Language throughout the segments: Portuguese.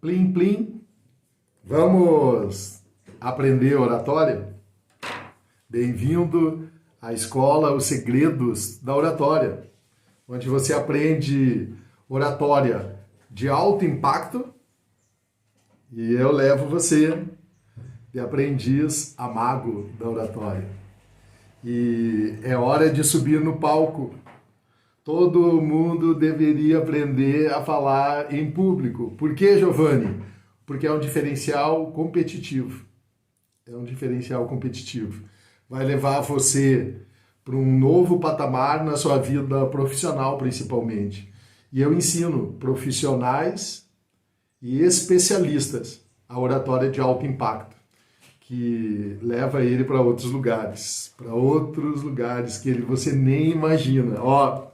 Plim, plim. Vamos aprender oratória? Bem-vindo à escola Os Segredos da Oratória, onde você aprende oratória de alto impacto e eu levo você de aprendiz a mago da oratória. E é hora de subir no palco. Todo mundo deveria aprender a falar em público. Por quê, Giovanni? Porque é um diferencial competitivo. É um diferencial competitivo. Vai levar você para um novo patamar na sua vida profissional, principalmente. E eu ensino profissionais e especialistas a oratória de alto impacto, que leva ele para outros lugares que você nem imagina. Ó,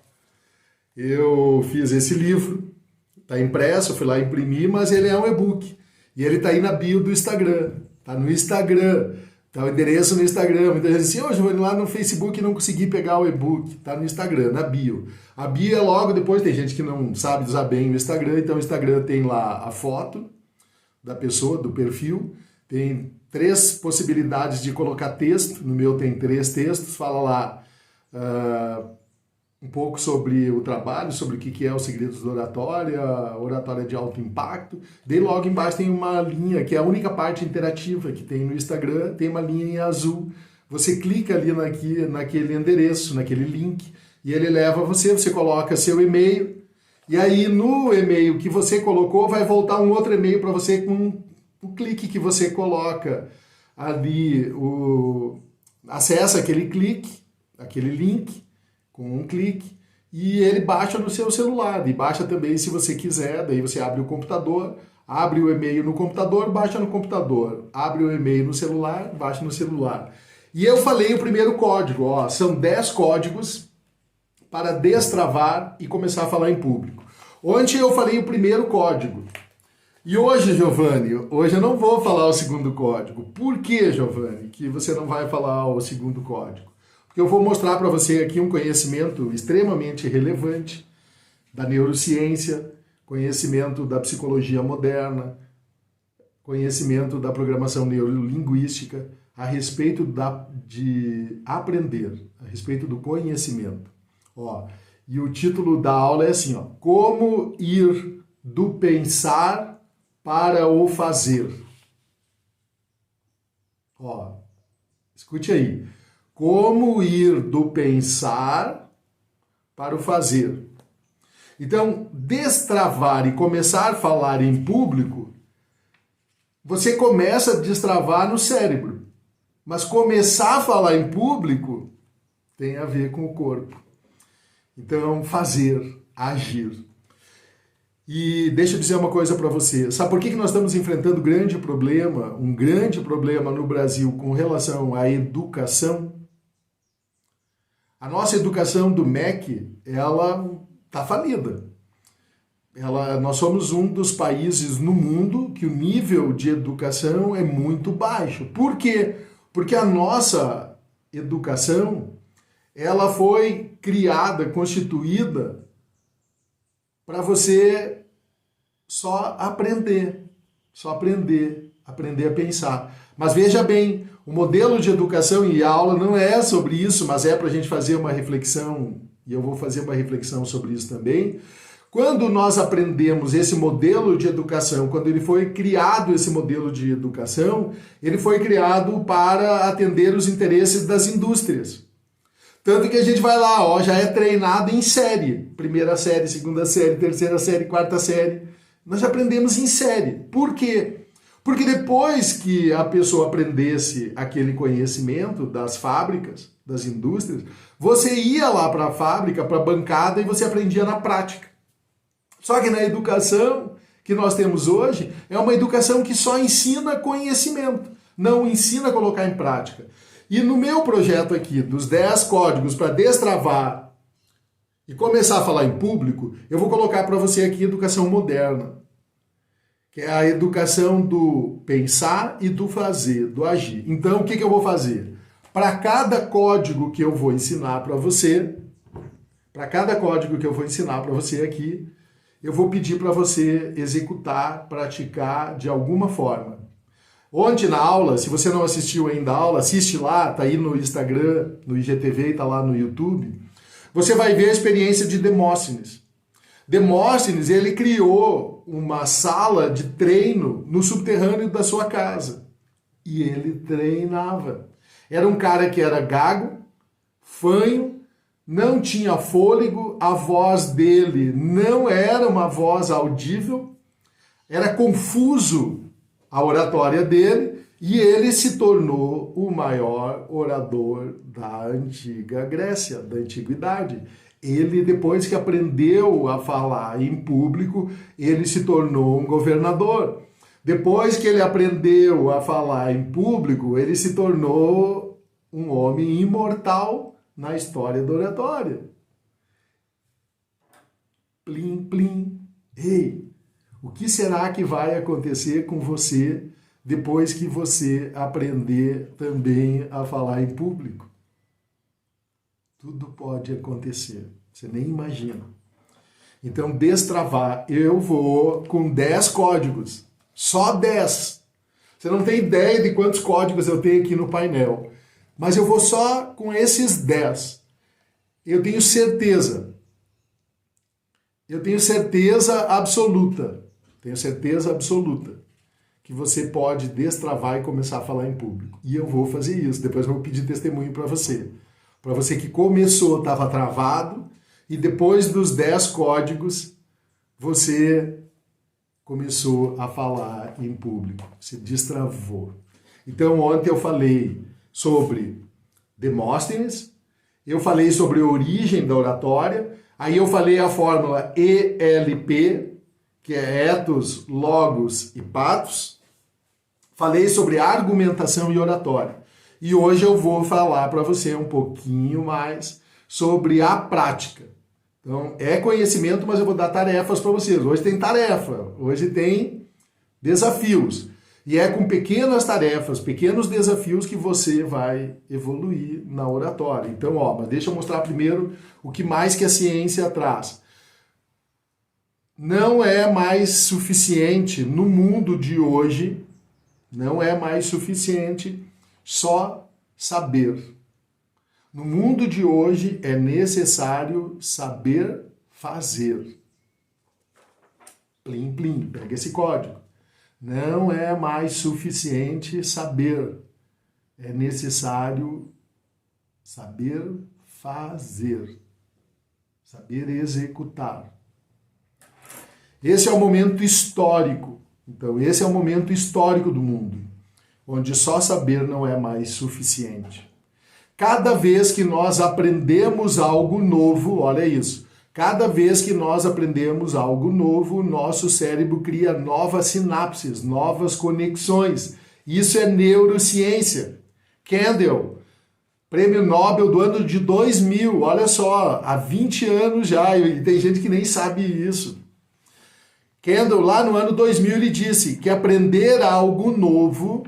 eu fiz esse livro, está impresso, eu fui lá imprimir, mas ele é um e-book. E ele está aí na bio do Instagram. Está no Instagram. Está o endereço no Instagram. Muita gente diz assim, ô Giovanni, lá no Facebook não consegui pegar o e-book. Está no Instagram, na bio. A bio é logo depois, tem gente que não sabe usar bem o Instagram, então o Instagram tem lá a foto da pessoa, do perfil. Tem 3 possibilidades de colocar texto. No meu tem 3 textos. Fala lá um pouco sobre o trabalho, sobre o que é os segredos da oratória, oratória de alto impacto. Daí logo embaixo tem uma linha, que é a única parte interativa que tem no Instagram, tem uma linha em azul. Você clica ali naquele endereço, naquele link, e ele leva você coloca seu e-mail, e aí no e-mail que você colocou vai voltar um outro e-mail para você com o clique que você coloca ali, acessa aquele clique, aquele link, com um clique, e ele baixa no seu celular, e baixa também se você quiser, daí você abre o computador, abre o e-mail no computador, baixa no computador, abre o e-mail no celular, baixa no celular. E eu falei o primeiro código, ó, são 10 códigos para destravar e começar a falar em público. Ontem eu falei o primeiro código. E hoje, Giovanni, hoje eu não vou falar o segundo código. Por que, Giovanni, que você não vai falar o segundo código? Porque eu vou mostrar para você aqui um conhecimento extremamente relevante da neurociência, conhecimento da psicologia moderna, conhecimento da programação neurolinguística, a respeito de aprender, a respeito do conhecimento. Ó, e o título da aula é assim, ó, como ir do pensar para o fazer. Ó, escute aí. Como ir do pensar para o fazer. Então, destravar e começar a falar em público, você começa a destravar no cérebro. Mas começar a falar em público tem a ver com o corpo. Então, fazer, agir. E deixa eu dizer uma coisa para você. Sabe por que nós estamos enfrentando um grande problema no Brasil com relação à educação? A nossa educação do MEC, ela está falida. Nós somos um dos países no mundo que o nível de educação é muito baixo. Por quê? Porque a nossa educação, ela foi criada, constituída para você só aprender a pensar. Mas veja bem, o modelo de educação e aula não é sobre isso, mas é para a gente fazer uma reflexão, e eu vou fazer uma reflexão sobre isso também. Quando nós aprendemos esse modelo de educação, quando ele foi criado esse modelo de educação, ele foi criado para atender os interesses das indústrias. Tanto que a gente vai lá, ó, já é treinado em série. Primeira série, segunda série, terceira série, quarta série. Nós já aprendemos em série. Por quê? Porque depois que a pessoa aprendesse aquele conhecimento das fábricas, das indústrias, você ia lá para a fábrica, para a bancada e você aprendia na prática. Só que na educação que nós temos hoje, é uma educação que só ensina conhecimento, não ensina a colocar em prática. E no meu projeto aqui, dos 10 códigos para destravar e começar a falar em público, eu vou colocar para você aqui educação moderna, que é a educação do pensar e do fazer, do agir. Então, o que eu vou fazer? Para cada código que eu vou ensinar para você, aqui, eu vou pedir para você executar, praticar de alguma forma. Ontem na aula, se você não assistiu ainda a aula, assiste lá, tá aí no Instagram, no IGTV e tá lá no YouTube. Você vai ver a experiência de Demóstenes. Demóstenes, ele criou uma sala de treino no subterrâneo da sua casa. E ele treinava. Era um cara que era gago, fanho, não tinha fôlego, a voz dele não era uma voz audível, era confuso a oratória dele, e ele se tornou o maior orador da antiga Grécia, da antiguidade. Ele, depois que aprendeu a falar em público, ele se tornou um governador. Depois que ele aprendeu a falar em público, ele se tornou um homem imortal na história da oratória. Plim, plim. Ei, o que será que vai acontecer com você depois que você aprender também a falar em público? Tudo pode acontecer, você nem imagina. Então, destravar, eu vou com 10 códigos, só 10. Você não tem ideia de quantos códigos eu tenho aqui no painel, mas eu vou só com esses 10. Eu tenho certeza absoluta que você pode destravar e começar a falar em público. E eu vou fazer isso, depois eu vou pedir testemunho para você. Para você que começou, estava travado, e depois dos 10 códigos, você começou a falar em público, se destravou. Então, ontem eu falei sobre Demóstenes, eu falei sobre a origem da oratória, aí eu falei a fórmula ELP, que é ethos, logos e pathos. Falei sobre argumentação e oratória. E hoje eu vou falar para você um pouquinho mais sobre a prática. Então, é conhecimento, mas eu vou dar tarefas para vocês. Hoje tem tarefa, hoje tem desafios. E é com pequenas tarefas, pequenos desafios que você vai evoluir na oratória. Então, mas deixa eu mostrar primeiro o que mais que a ciência traz. Não é mais suficiente no mundo de hoje, não é mais suficiente só saber. No mundo de hoje é necessário saber fazer. Plim, plim, pega esse código. Não é mais suficiente saber. É necessário saber fazer. Saber executar. Esse é o momento histórico. Então, esse é o momento histórico do mundo, onde só saber não é mais suficiente. Cada vez que nós aprendemos algo novo, olha isso, cada vez que nós aprendemos algo novo, nosso cérebro cria novas sinapses, novas conexões. Isso é neurociência. Kendall, Prêmio Nobel do ano de 2000, olha só, há 20 anos já, e tem gente que nem sabe isso. Kendall, lá no ano 2000, ele disse que aprender algo novo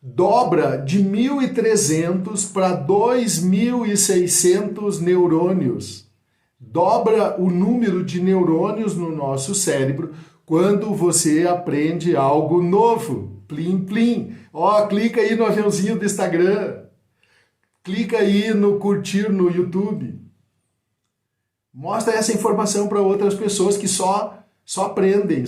dobra de 1.300 para 2.600 neurônios. Dobra o número de neurônios no nosso cérebro quando você aprende algo novo. Plim, plim. Clica aí no aviãozinho do Instagram. Clica aí no curtir no YouTube. Mostra essa informação para outras pessoas que só aprendem.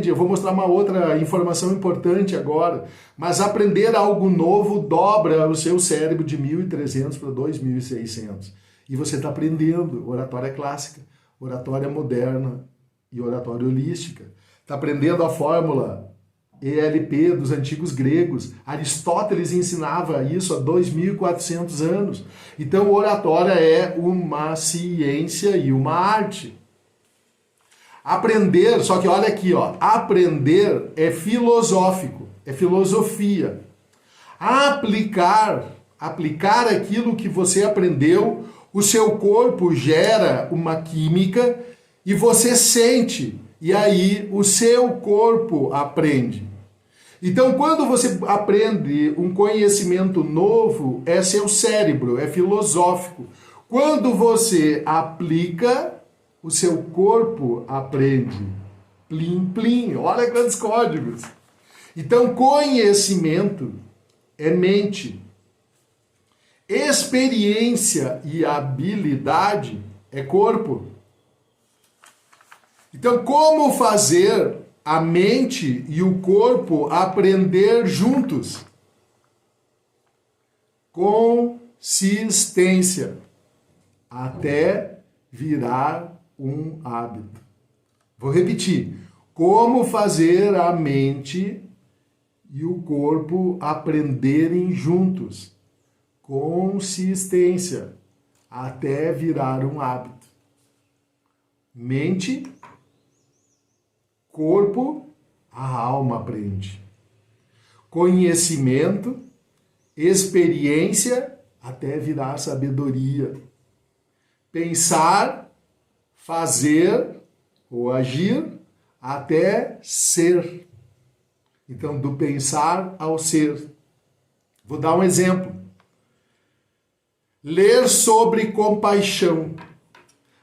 Eu vou mostrar uma outra informação importante agora. Mas aprender algo novo dobra o seu cérebro de 1.300 para 2.600. E você está aprendendo oratória clássica, oratória moderna e oratória holística. Está aprendendo a fórmula ELP dos antigos gregos. Aristóteles ensinava isso há 2.400 anos. Então, oratória é uma ciência e uma arte. Aprender, só que olha aqui, aprender é filosófico, é filosofia. Aplicar aquilo que você aprendeu, o seu corpo gera uma química e você sente, e aí o seu corpo aprende. Então, quando você aprende um conhecimento novo, é seu cérebro, é filosófico. Quando você aplica, o seu corpo aprende. Plim, plim. Olha quantos códigos. Então, conhecimento é mente. Experiência e habilidade é corpo. Então, como fazer a mente e o corpo aprender juntos? Consistência, até virar um hábito. Vou repetir. Como fazer a mente e o corpo aprenderem juntos? Consistência, até virar um hábito. Mente, corpo, a alma aprende. Conhecimento, experiência, até virar sabedoria. Pensar, fazer ou agir, até ser. Então, do pensar ao ser. Vou dar um exemplo. Ler sobre compaixão.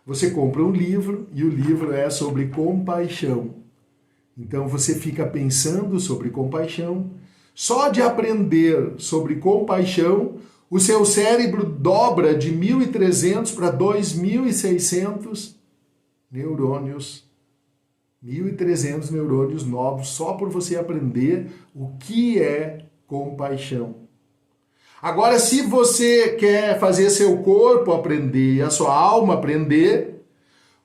Você compra um livro e o livro é sobre compaixão. Então você fica pensando sobre compaixão. Só de aprender sobre compaixão, o seu cérebro dobra de 1.300 para 2.600 neurônios. 1.300 neurônios novos só por você aprender o que é compaixão. Agora, se você quer fazer seu corpo aprender, a sua alma aprender,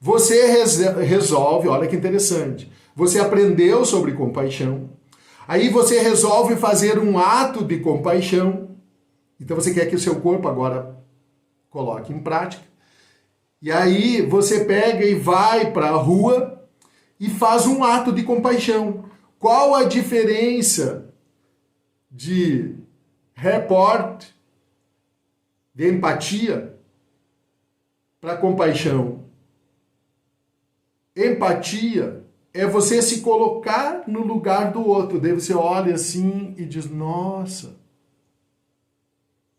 você resolve, olha que interessante, você aprendeu sobre compaixão, aí você resolve fazer um ato de compaixão, então você quer que o seu corpo agora coloque em prática, e aí você pega e vai para a rua e faz um ato de compaixão. Qual a diferença de report, de empatia, para compaixão? Empatia é você se colocar no lugar do outro. Daí você olha assim e diz, nossa.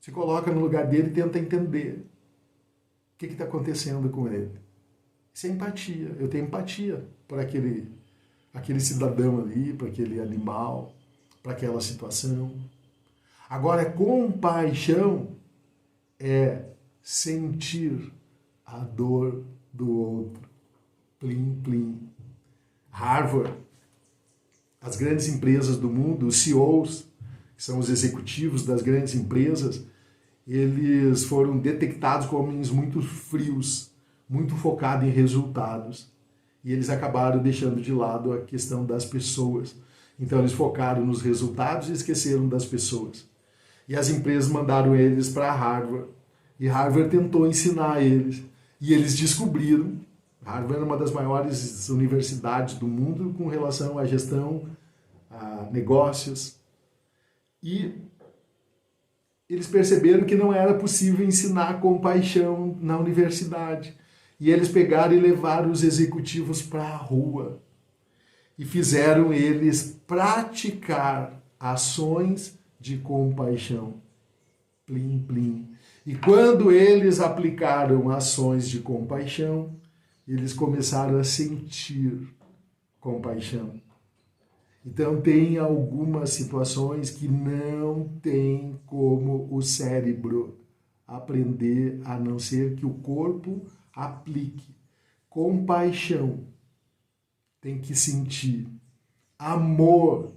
Se coloca no lugar dele e tenta entender. O que está acontecendo com ele? Isso é empatia. Eu tenho empatia por aquele cidadão ali, para aquele animal, para aquela situação. Agora, compaixão é sentir a dor do outro. Plim, plim. Harvard, as grandes empresas do mundo, os CEOs, que são os executivos das grandes empresas, eles foram detectados como homens muito frios, muito focados em resultados. E eles acabaram deixando de lado a questão das pessoas. Então eles focaram nos resultados e esqueceram das pessoas. E as empresas mandaram eles para Harvard. E Harvard tentou ensinar eles. E eles descobriram. Harvard é uma das maiores universidades do mundo com relação à gestão, a negócios. E eles perceberam que não era possível ensinar compaixão na universidade. E eles pegaram e levaram os executivos para a rua. E fizeram eles praticar ações de compaixão. Plim, plim. E quando eles aplicaram ações de compaixão, eles começaram a sentir compaixão. Então tem algumas situações que não tem como o cérebro aprender, a não ser que o corpo aplique. Compaixão tem que sentir. Amor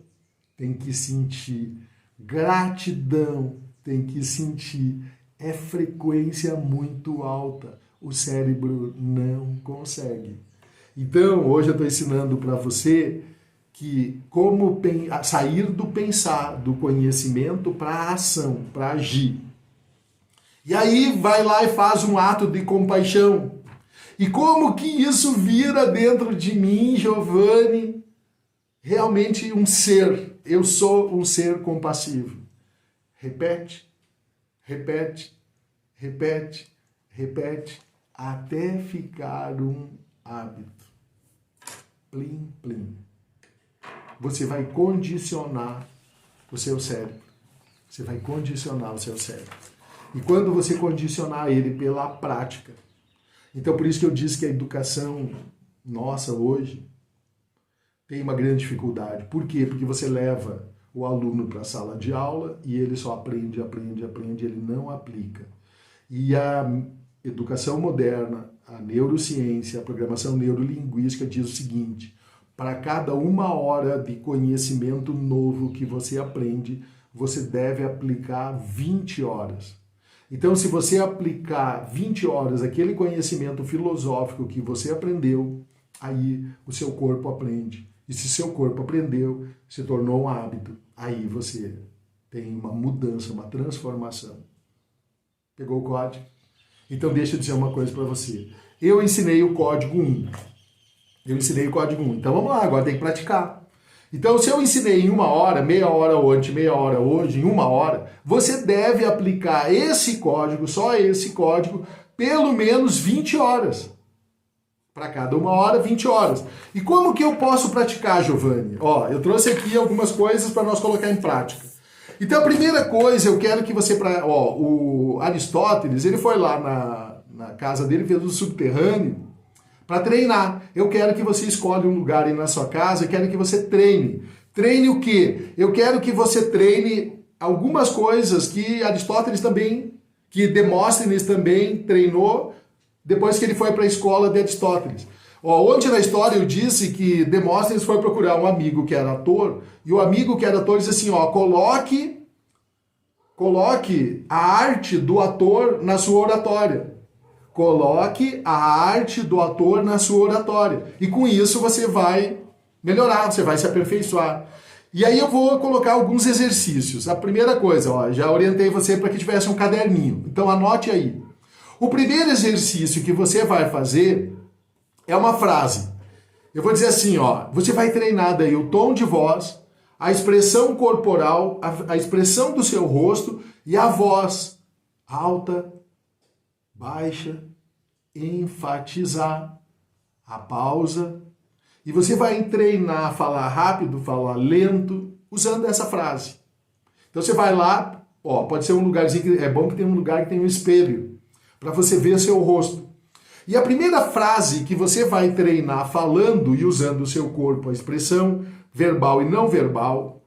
tem que sentir. Gratidão tem que sentir. É frequência muito alta. O cérebro não consegue. Então, hoje eu estou ensinando para você que como sair do pensar, do conhecimento para a ação, para agir. E aí vai lá e faz um ato de compaixão. E como que isso vira dentro de mim, Giovanni, realmente um ser? Eu sou um ser compassivo. Repete, repete, repete, repete, até ficar um hábito. Plim, plim. Você vai condicionar o seu cérebro. Você vai condicionar o seu cérebro. E quando você condicionar ele pela prática, Então, por isso que eu disse que a educação nossa hoje tem uma grande dificuldade. Por quê? Porque você leva o aluno para a sala de aula e ele só aprende, ele não aplica. E a educação moderna, a neurociência, a programação neurolinguística diz o seguinte: para cada 1 hora de conhecimento novo que você aprende, você deve aplicar 20 horas. Então, se você aplicar 20 horas aquele conhecimento filosófico que você aprendeu, aí o seu corpo aprende. E se seu corpo aprendeu, se tornou um hábito, aí você tem uma mudança, uma transformação. Pegou o código? Então, deixa eu dizer uma coisa para você. Eu ensinei o código 1. Então, vamos lá, agora tem que praticar. Então, se eu ensinei em 1 hora, meia hora ontem, meia hora hoje, em 1 hora, você deve aplicar esse código, só esse código, pelo menos 20 horas. Para cada 1 hora, 20 horas. E como que eu posso praticar, Giovanni? Ó, eu trouxe aqui algumas coisas para nós colocar em prática. Então, a primeira coisa, eu quero que você... o Aristóteles, ele foi lá na casa dele, fez um subterrâneo, para treinar. Eu quero que você escolha um lugar aí na sua casa, eu quero que você treine. Treine o quê? Eu quero que você treine algumas coisas que Aristóteles também, que Demóstenes também treinou depois que ele foi para a escola de Aristóteles. Ontem na história eu disse que Demóstenes foi procurar um amigo que era ator, e o amigo que era ator disse assim, coloque a arte do ator na sua oratória. Coloque a arte do ator na sua oratória. E com isso você vai melhorar, você vai se aperfeiçoar. E aí eu vou colocar alguns exercícios. A primeira coisa, já orientei você para que tivesse um caderninho. Então anote aí. O primeiro exercício que você vai fazer é uma frase. Eu vou dizer assim, você vai treinar daí o tom de voz, a expressão corporal, a expressão do seu rosto e a voz alta, baixa, enfatizar, a pausa. E você vai treinar a falar rápido, falar lento, usando essa frase. Então você vai lá, pode ser um lugarzinho, é bom que tem um lugar que tem um espelho, para você ver seu rosto. E a primeira frase que você vai treinar falando e usando o seu corpo, a expressão verbal e não verbal,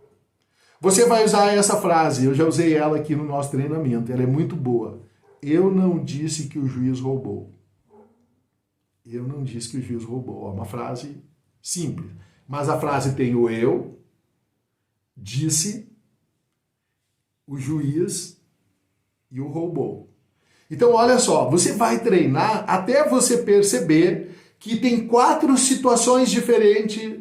você vai usar essa frase. Eu já usei ela aqui no nosso treinamento, ela é muito boa. Eu não disse que o juiz roubou. Eu não disse que o juiz roubou. É uma frase simples. Mas a frase tem o eu, disse, o juiz e o roubou. Então, olha só, você vai treinar até você perceber que tem 4 situações diferentes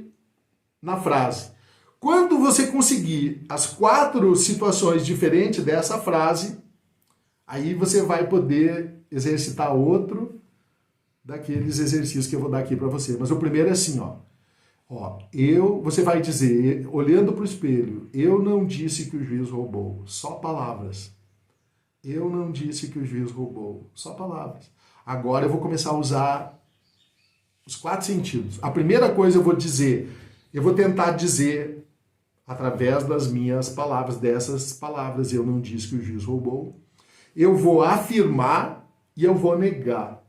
na frase. Quando você conseguir as 4 situações diferentes dessa frase, aí você vai poder exercitar outro daqueles exercícios que eu vou dar aqui para você. Mas o primeiro é assim, você vai dizer, olhando para o espelho, eu não disse que o juiz roubou, só palavras. Eu não disse que o juiz roubou, só palavras. Agora eu vou começar a usar os 4 sentidos. A primeira coisa eu vou tentar dizer através das minhas palavras, dessas palavras, eu não disse que o juiz roubou. Eu vou afirmar e eu vou negar.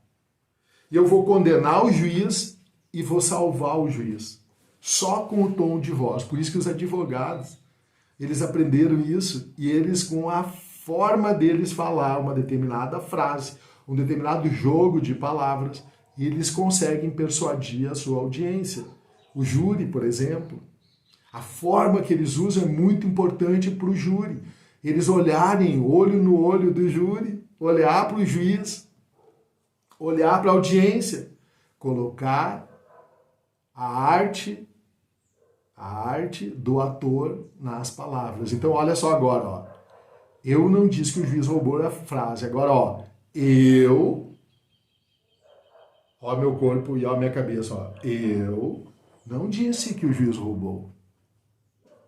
Eu vou condenar o juiz e vou salvar o juiz. Só com o tom de voz. Por isso que os advogados, eles aprenderam isso e eles, com a forma deles falar uma determinada frase, um determinado jogo de palavras, eles conseguem persuadir a sua audiência. O júri, por exemplo, a forma que eles usam é muito importante para o júri. Eles olharem olho no olho do júri, olhar para o juiz, olhar para a audiência, colocar a arte do ator nas palavras. Então, olha só agora, eu não disse que o juiz roubou a frase. Agora, eu, meu corpo e minha cabeça, eu não disse que o juiz roubou.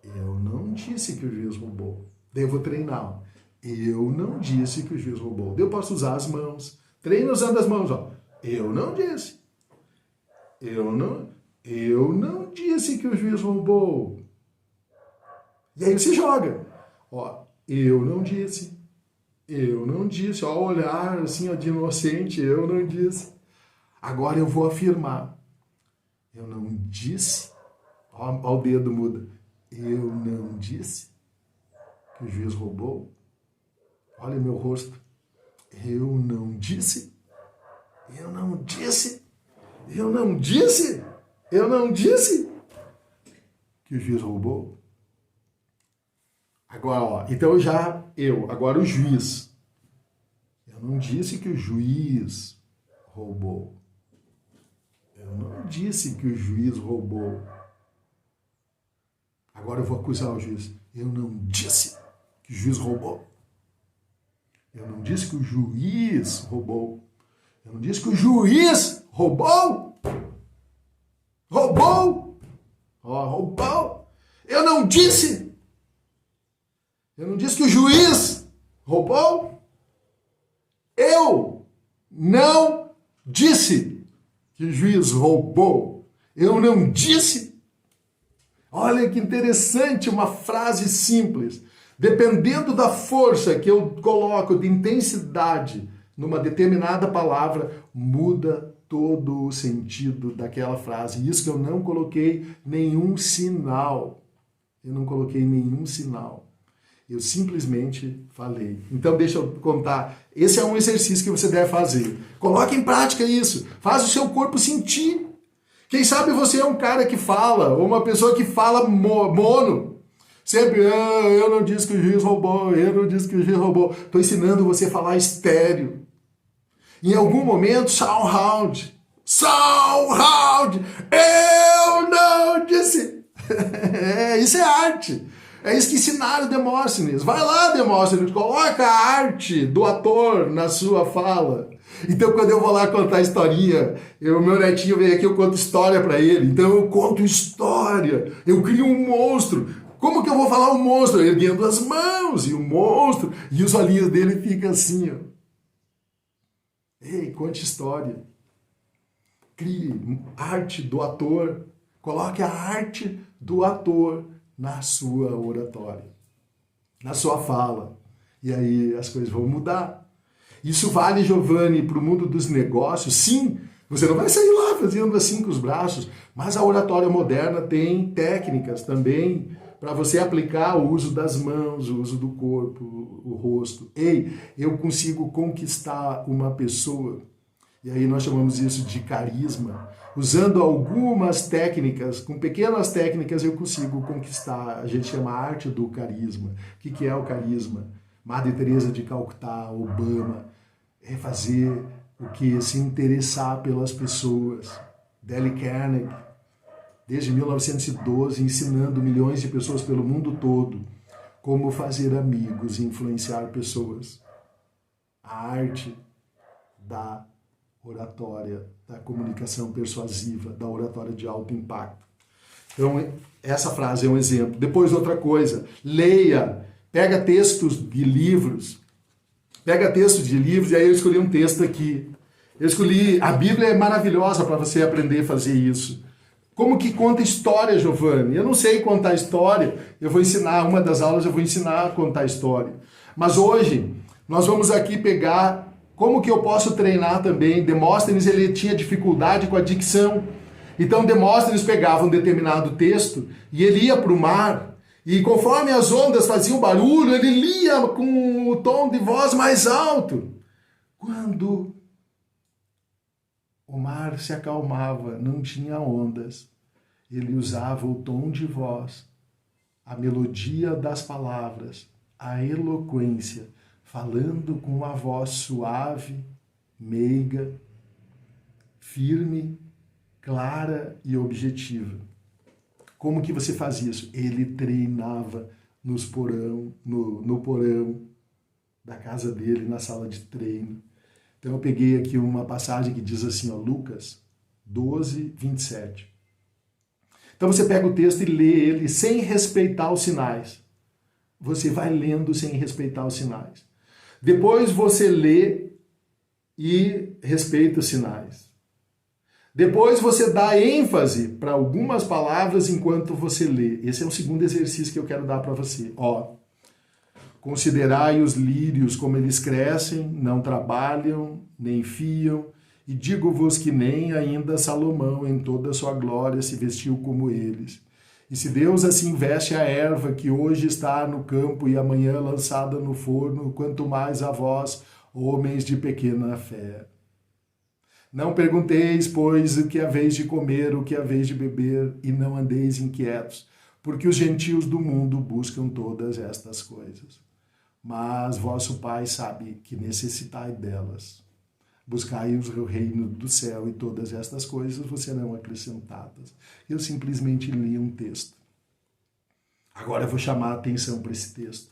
Eu não disse que o juiz roubou. Daí eu vou treinar. Eu não disse que o juiz roubou. Daí eu posso usar as mãos. Treino usando as mãos, Eu não disse. Eu não disse que o juiz roubou. E aí você joga. Eu não disse. Eu não disse. Olhar assim, de inocente, eu não disse. Agora eu vou afirmar. Eu não disse, ó o dedo muda, eu não disse que o juiz roubou. Olha meu rosto. Eu não disse. Eu não disse. Eu não disse. Eu não disse que o juiz roubou. Agora, ó, então agora o juiz. Eu não disse que o juiz roubou. Eu não disse que o juiz roubou. Agora eu vou acusar o juiz. Eu não disse que o juiz roubou. Eu não disse que o juiz roubou. Eu não disse que o juiz roubou. Roubou. Ó, roubou. Eu não disse. Eu não disse que o juiz roubou. Eu não disse que o juiz roubou. Eu não disse. Olha que interessante, uma frase simples. Dependendo da força que eu coloco, de intensidade, numa determinada palavra, muda todo o sentido daquela frase. Isso que eu não coloquei nenhum sinal. Eu não coloquei nenhum sinal. Eu simplesmente falei. Então deixa eu contar. Esse é um exercício que você deve fazer. Coloque em prática isso. Faz o seu corpo sentir. Quem sabe você é um cara que fala, ou uma pessoa que fala mono. Sempre, eu não disse que o juiz roubou, eu não disse que o juiz roubou. Estou ensinando você a falar estéreo. Em algum momento, sound, eu não disse. Isso é arte. É isso que ensinaram Demóstenes. Vai lá, Demóstenes, coloca a arte do ator na sua fala. Então, quando eu vou lá contar historinha, meu netinho vem aqui, eu conto história para ele. Então, eu conto história. Eu crio um monstro. Como que eu vou falar um monstro? Erguendo as mãos, e o monstro, e os olhinhos dele ficam assim, ó. Ei, conte história. Crie arte do ator. Coloque a arte do ator na sua oratória, na sua fala. E aí as coisas vão mudar. Isso vale, Giovanni, para o mundo dos negócios? Sim, você não vai sair lá fazendo assim com os braços, mas a oratória moderna tem técnicas também para você aplicar o uso das mãos, o uso do corpo, o rosto. Ei, eu consigo conquistar uma pessoa, e aí nós chamamos isso de carisma. Usando algumas técnicas, com pequenas técnicas eu consigo conquistar, a gente chama a arte do carisma. O que é o carisma? Madre Teresa de Calcutá, Obama, é fazer o que? Se interessar pelas pessoas. Dale Carnegie, desde 1912, ensinando milhões de pessoas pelo mundo todo como fazer amigos e influenciar pessoas. A arte da oratória, da comunicação persuasiva, da oratória de alto impacto. Então, essa frase é um exemplo. Depois, outra coisa, leia, pega textos de livros, e aí eu escolhi um texto aqui. A Bíblia é maravilhosa para você aprender a fazer isso. Como que conta história, Giovanni? Eu não sei contar história, eu vou ensinar, uma das aulas eu vou ensinar a contar história. Mas hoje, nós vamos aqui pegar como que eu posso treinar também. Demóstenes, ele tinha dificuldade com a dicção. Então, Demóstenes pegava um determinado texto e ele ia para o mar. E conforme as ondas faziam barulho, ele lia com o tom de voz mais alto. Quando o mar se acalmava, não tinha ondas, ele usava o tom de voz, a melodia das palavras, a eloquência, falando com uma voz suave, meiga, firme, clara e objetiva. Como que você faz isso? Ele treinava no porão da casa dele, na sala de treino. Então eu peguei aqui uma passagem que diz assim, ó, Lucas 12, 27. Então você pega o texto e lê ele sem respeitar os sinais. Você vai lendo sem respeitar os sinais. Depois você lê e respeita os sinais. Depois você dá ênfase para algumas palavras enquanto você lê. Esse é o segundo exercício que eu quero dar para você. Ó, considerai os lírios como eles crescem, não trabalham, nem fiam, E digo-vos que nem ainda Salomão em toda a sua glória se vestiu como eles. E se Deus assim veste a erva que hoje está no campo e amanhã lançada no forno, quanto mais a vós, homens de pequena fé. Não pergunteis, pois, o que haveis de comer, o que haveis de beber, e não andeis inquietos, porque os gentios do mundo buscam todas estas coisas. Mas vosso Pai sabe que necessitai delas. Buscai o reino do céu e todas estas coisas vos serão acrescentadas. Eu simplesmente li um texto. Agora eu vou chamar a atenção para esse texto.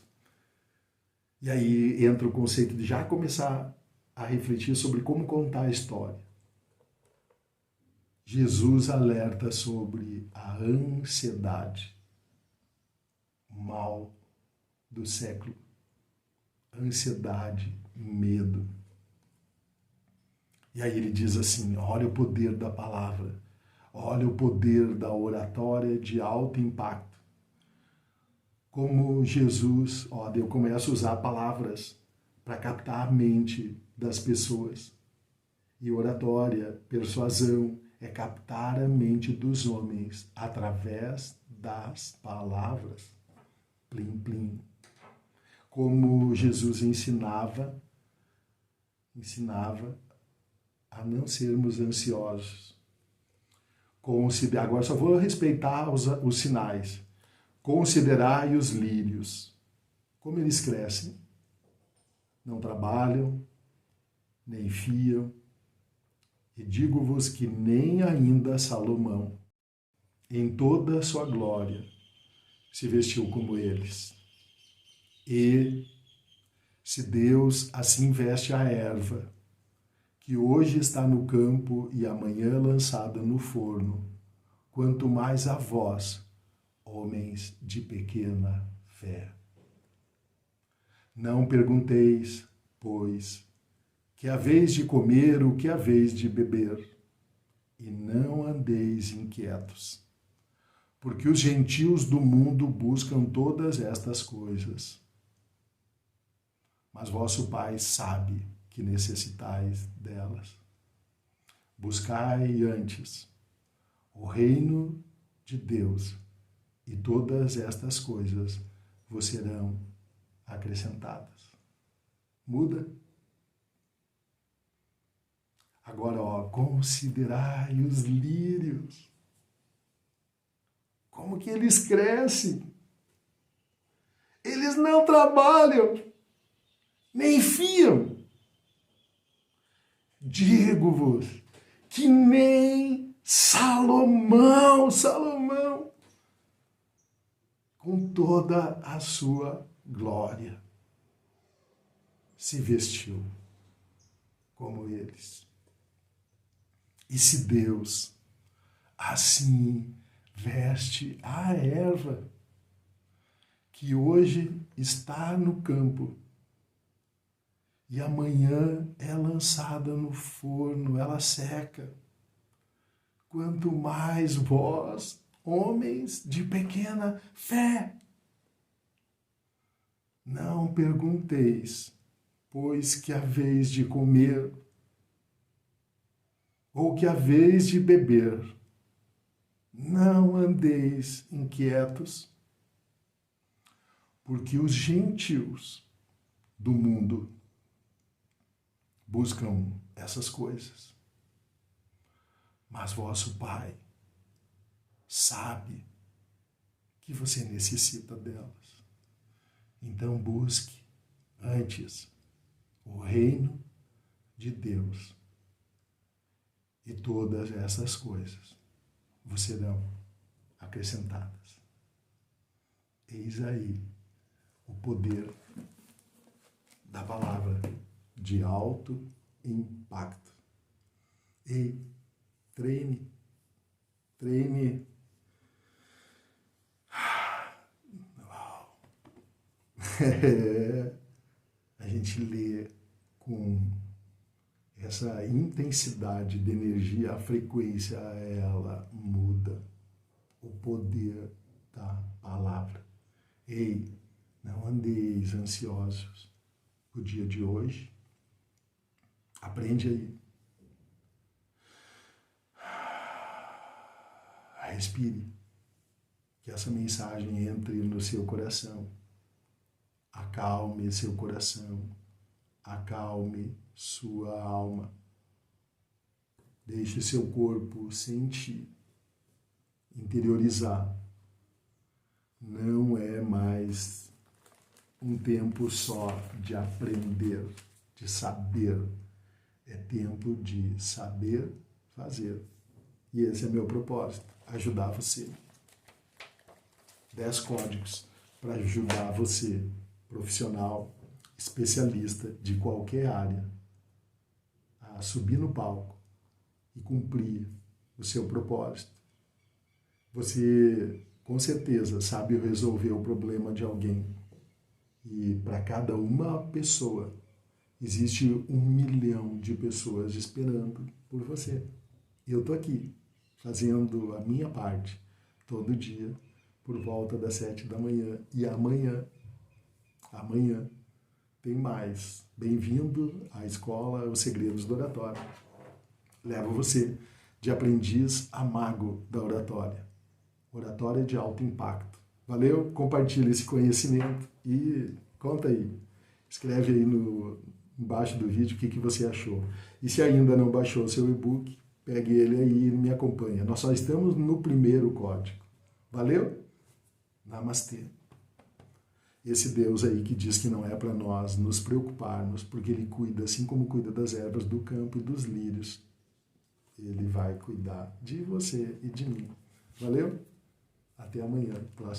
E aí entra o conceito de já começar a refletir sobre como contar a história. Jesus alerta sobre a ansiedade, o mal do século. Ansiedade, medo. E aí ele diz assim, olha o poder da palavra, olha o poder da oratória de alto impacto. Como Jesus, eu começo a usar palavras para captar a mente das pessoas. E oratória, persuasão, é captar a mente dos homens através das palavras. Plim, plim. Como Jesus ensinava a não sermos ansiosos. Agora só vou respeitar os sinais. Considerai os lírios, como eles crescem. Não trabalham, nem fiam. E digo-vos que nem ainda Salomão, em toda a sua glória, se vestiu como eles. E se Deus assim veste a erva, que hoje está no campo e amanhã lançada no forno, quanto mais a vós, homens de pequena fé. Não pergunteis, pois, que haveis de comer, o que haveis de beber, e não andeis inquietos, porque os gentios do mundo buscam todas estas coisas. Mas vosso Pai sabe que necessitais delas. Buscai antes o reino de Deus, e todas estas coisas vos serão acrescentadas. Muda? Agora, considerai os lírios. Como que eles crescem? Eles não trabalham, nem fiam. Digo-vos que nem Salomão, com toda a sua glória, se vestiu como eles. E se Deus assim veste a erva que hoje está no campo e amanhã é lançada no forno, ela seca, quanto mais vós, homens de pequena fé, não pergunteis, pois que haveis de comer ou que haveis de beber. Não andeis inquietos, porque os gentios do mundo buscam essas coisas. Mas vosso Pai sabe que você necessita delas. Então busque antes o reino de Deus e todas essas coisas vos serão acrescentadas. Eis aí o poder da palavra de alto impacto. E treine. Uau. A gente lê com essa intensidade de energia, a frequência, ela muda o poder da palavra. Ei, não andeis ansiosos o dia de hoje. Aprende aí. respire. Que essa mensagem entre no seu coração. Acalme seu coração. Acalme sua alma. Deixe seu corpo sentir, interiorizar. Não é mais um tempo só de aprender, de saber. É tempo de saber fazer. E esse é meu propósito, ajudar você. 10 códigos para ajudar você, profissional, especialista de qualquer área, a subir no palco e cumprir o seu propósito. Você, com certeza, sabe resolver o problema de alguém. E para cada uma pessoa, existe 1 milhão de pessoas esperando por você. E eu estou aqui, fazendo a minha parte, todo dia, por volta das 7 da manhã. E amanhã tem mais. Bem-vindo à escola Os Segredos do Oratório. Levo você de aprendiz a mago da oratória. Oratória de alto impacto. Valeu? Compartilhe esse conhecimento e conta aí. Escreve aí embaixo do vídeo o que você achou. E se ainda não baixou o seu e-book, pegue ele aí e me acompanha. Nós só estamos no primeiro código. Valeu? Namastê. Esse Deus aí que diz que não é para nós nos preocuparmos, porque Ele cuida, assim como cuida das ervas do campo e dos lírios, Ele vai cuidar de você e de mim. Valeu? Até amanhã. Próximo.